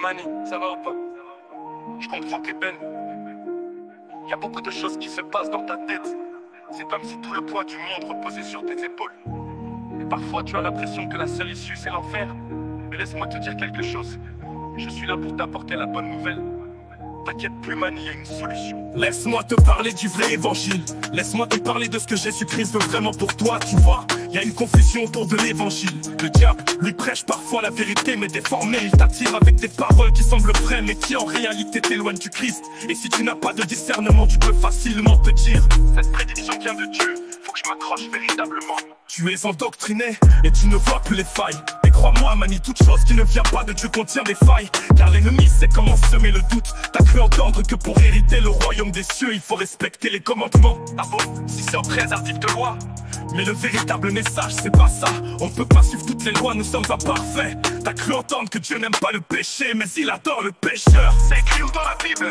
Mani, ça va ou pas? Je comprends tes peines. Y a beaucoup de choses qui se passent dans ta tête. C'est comme si tout le poids du monde reposait sur tes épaules. Et parfois tu as l'impression que la seule issue c'est l'enfer. Mais laisse-moi te dire quelque chose. Je suis là pour t'apporter la bonne nouvelle. T'inquiète plus Mani, y a une solution. Laisse-moi te parler du vrai évangile. Laisse-moi te parler de ce que Jésus-Christ veut vraiment pour toi, tu vois. Y a une confusion autour de l'évangile. Le diable lui prêche parfois la vérité mais déformée. Il t'attire avec des paroles qui semblent vraies mais qui en réalité t'éloignent du Christ. Et si tu n'as pas de discernement, tu peux facilement te dire: cette prédiction vient de Dieu, faut que je m'accroche véritablement. Tu es endoctriné et tu ne vois plus les failles. Mais crois-moi Mani, toute chose qui ne vient pas de Dieu contient des failles. Car l'ennemi sait comment semer le doute. T'as cru entendre que pour hériter le royaume des cieux il faut respecter les commandements. Ah bon? Si c'est en 13 articles de loi. Mais le véritable message c'est pas ça. On peut pas suivre toutes les lois, nous sommes imparfaits. T'as cru entendre que Dieu n'aime pas le péché, mais il adore le pécheur. C'est écrit où dans la Bible?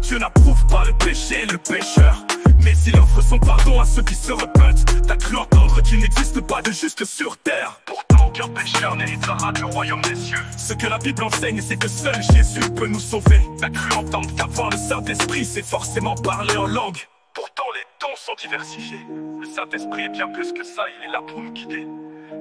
Dieu n'approuve pas le péché, le pécheur, mais il offre son pardon à ceux qui se repentent. T'as cru entendre qu'il n'existe pas de juste sur terre. Pourtant aucun pécheur n'héritera du royaume des cieux. Ce que la Bible enseigne c'est que seul Jésus peut nous sauver. T'as cru entendre qu'avoir le Saint-Esprit c'est forcément parler en langue. Pourtant les dons sont diversifiés. Le Saint-Esprit est bien plus que ça, il est là pour nous guider.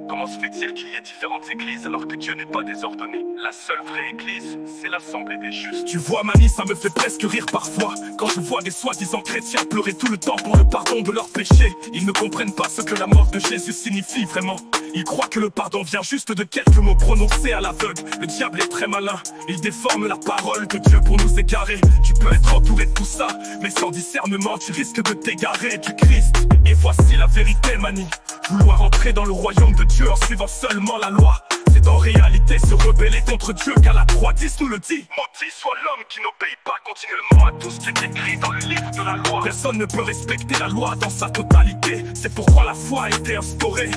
Comment se fait-il qu'il y ait différentes églises alors que Dieu n'est pas désordonné? La seule vraie église, c'est l'assemblée des justes. Tu vois Mani, ça me fait presque rire parfois quand je vois des soi-disant chrétiens pleurer tout le temps pour le pardon de leurs péchés. Ils ne comprennent pas ce que la mort de Jésus signifie vraiment. Ils croient que le pardon vient juste de quelques mots prononcés à l'aveugle. Le diable est très malin, il déforme la parole de Dieu pour nous égarer. Tu peux être entouré de tout ça, mais sans discernement tu risques de t'égarer du Christ. Et voici la vérité Mani, vouloir entrer dans le royaume de Dieu en suivant seulement la loi, c'est en réalité se rebeller contre Dieu, car la 3:10 nous le dit. Maudit soit l'homme qui n'obéit pas continuellement à tout ce qui est écrit dans le livre de la loi. Personne ne peut respecter la loi dans sa totalité. C'est pourquoi la foi a été instaurée.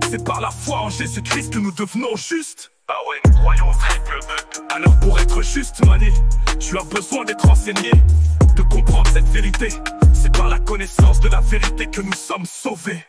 C'est par la foi en Jésus-Christ que nous devenons justes. Bah ouais, nous croyons au triple but. Alors pour être juste Mani, tu as besoin d'être enseigné, de comprendre cette vérité. C'est par la connaissance de la vérité que nous sommes sauvés.